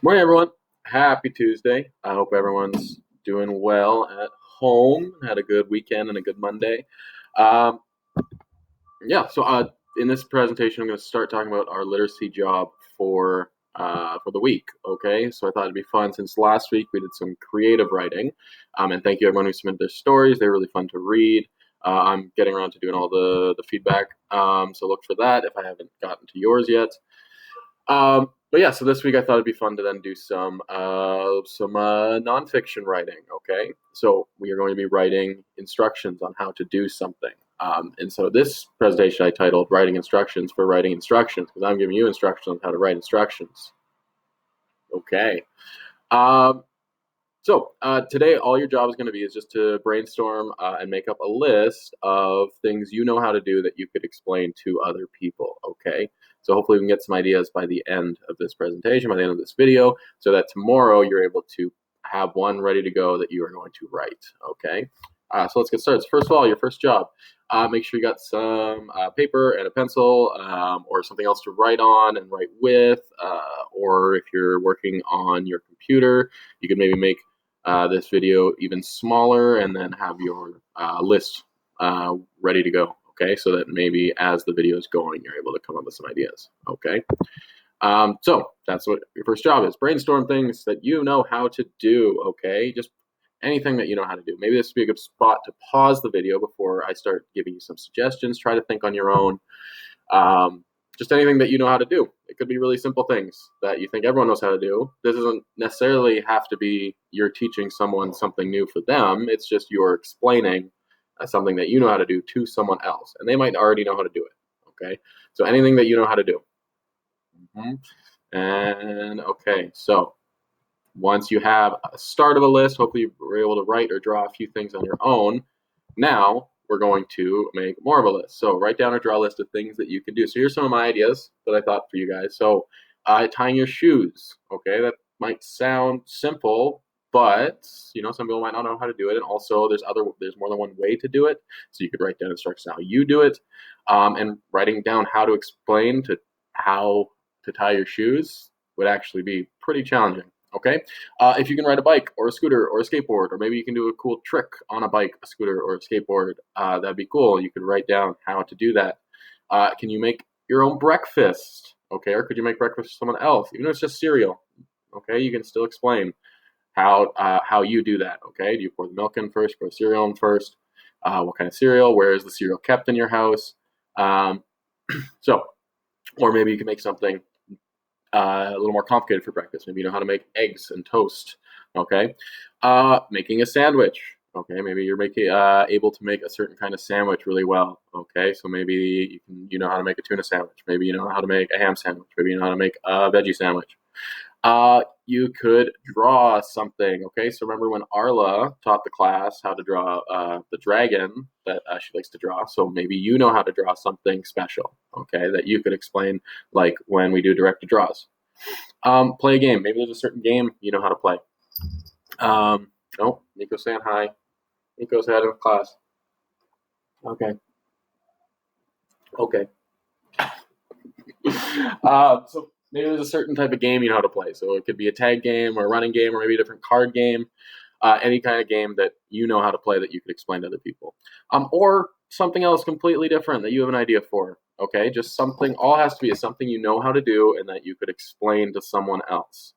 Morning, everyone. Happy Tuesday. I hope everyone's doing well at home. Had a good weekend and a good Monday. Um, in this presentation, I'm going to start talking about our literacy job for the week. Okay, so I thought it'd be fun since last week we did some creative writing, and thank you everyone who submitted their stories. They're really fun to read. I'm getting around to doing all the feedback, so look for that if I haven't gotten to yours yet. So this week I thought it'd be fun to then do some nonfiction writing. Okay, so we are going to be writing instructions on how to do something. And so this presentation I titled "Writing Instructions for Writing Instructions" because I'm giving you instructions on how to write instructions. Okay. Today, all your job is going to be is just to brainstorm and make up a list of things you know how to do that you could explain to other people, okay? So hopefully we can get some ideas by the end of this presentation, by the end of this video, so that tomorrow you're able to have one ready to go that you are going to write, okay? So let's get started. So first of all, your first job, make sure you got some paper and a pencil or something else to write on and write with, or if you're working on your computer, you could maybe make this video even smaller and then have your list ready to go, okay? So that maybe as the video is going, you're able to come up with some ideas, okay? So that's what your first job is. Brainstorm things that you know how to do, okay? Just anything that you know how to do. Maybe this would be a good spot to pause the video before I start giving you some suggestions. Try to think on your own. Just anything that you know how to do. It could be really simple things that you think everyone knows how to do. This doesn't necessarily have to be you're teaching someone something new for them. It's just you're explaining something that you know how to do to someone else, and they might already know how to do it, okay? So anything that you know how to do. And okay, so once you have a start of a list, hopefully you were able to write or draw a few things on your own. Now we're going to make more of a list. So write down or draw a list of things that you can do. So here's some of my ideas that I thought for you guys. So tying your shoes, okay, that might sound simple, but some people might not know how to do it. And also there's more than one way to do it. So you could write down instructions how you do it, and writing down how to explain to how to tie your shoes would actually be pretty challenging. Okay, if you can ride a bike or a scooter or a skateboard, or maybe you can do a cool trick on a bike, a scooter, or a skateboard, that'd be cool. You could write down how to do that. Can you make your own breakfast? Okay, or could you make breakfast for someone else? Even if it's just cereal, okay, you can still explain how you do that. Okay, do you pour the milk in first, pour the cereal in first? What kind of cereal? Where is the cereal kept in your house? Or maybe you can make something a little more complicated for breakfast. Maybe you know how to make eggs and toast, okay? Making a sandwich, okay? Maybe you're able to make a certain kind of sandwich really well, okay? So maybe you know how to make a tuna sandwich. Maybe you know how to make a ham sandwich. Maybe you know how to make a veggie sandwich. You could draw something, okay? So remember when Arla taught the class how to draw the dragon that she likes to draw. So maybe you know how to draw something special, okay, that you could explain, like when we do directed draws. Play a game. Maybe there's a certain game you know how to play. Oh, Nico's saying hi. Nico's head of class. Okay. So maybe there's a certain type of game you know how to play. So it could be a tag game or a running game or maybe a different card game. Any kind of game that you know how to play that you could explain to other people. Or something else completely different that you have an idea for. Okay, just something, all it has to be is something you know how to do and that you could explain to someone else.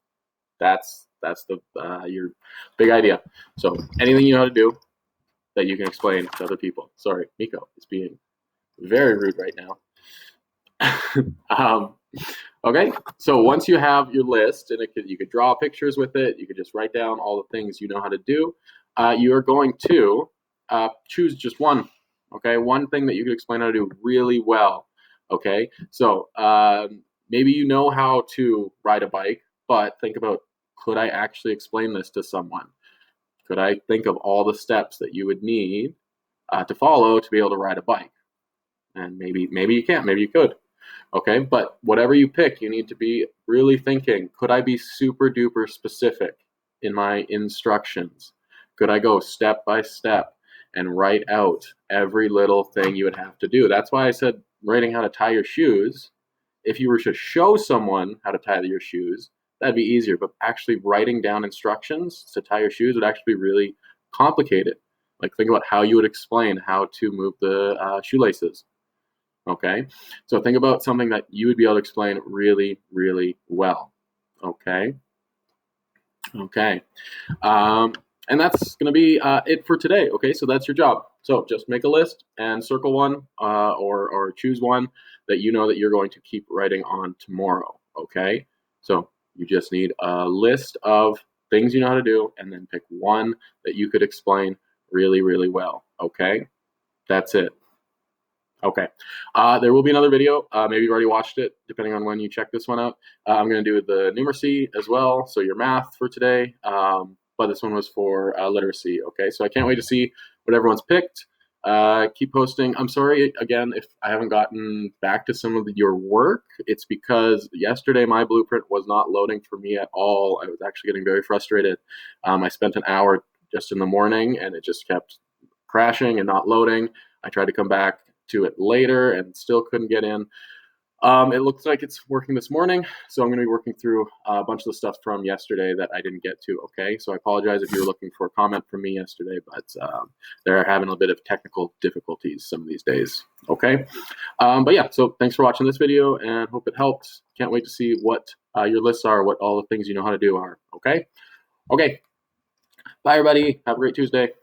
That's your big idea. So anything you know how to do that you can explain to other people. Sorry, Nico is being very rude right now. Okay, so once you have your list, and you could draw pictures with it, you could just write down all the things you know how to do. You are going to choose just one. Okay, one thing that you could explain how to do really well. Okay, so maybe you know how to ride a bike, but think about, could I actually explain this to someone? Could I think of all the steps that you would need to follow to be able to ride a bike? And maybe you can't, maybe you could. Okay, but whatever you pick, you need to be really thinking, could I be super duper specific in my instructions? Could I go step by step and write out every little thing you would have to do? That's why I said writing how to tie your shoes. If you were to show someone how to tie your shoes, that'd be easier. But actually writing down instructions to tie your shoes would actually be really complicated. Like think about how you would explain how to move the shoelaces. Okay, so think about something that you would be able to explain really, really well. Okay, okay. And that's going to be it for today. Okay, so that's your job. So just make a list and circle one or choose one that you know that you're going to keep writing on tomorrow. Okay, so you just need a list of things you know how to do and then pick one that you could explain really, really well. Okay, that's it. Okay. There will be another video. Maybe you've already watched it, depending on when you check this one out. I'm going to do the numeracy as well, so your math for today. But this one was for literacy. Okay, so I can't wait to see what everyone's picked. Keep posting. I'm sorry again if I haven't gotten back to some of your work. It's because yesterday my blueprint was not loading for me at all. I was actually getting very frustrated. I spent an hour just in the morning, and it just kept crashing and not loading. I tried to come back to it later and still couldn't get in. It looks like it's working this morning, so I'm going to be working through a bunch of the stuff from yesterday that I didn't get to. Okay, so I apologize if you were looking for a comment from me yesterday, but they're having a bit of technical difficulties some of these days. Okay, but yeah, so thanks for watching this video and hope it helps. Can't wait to see what your lists are, what all the things you know how to do are. Okay, bye everybody. Have a great Tuesday.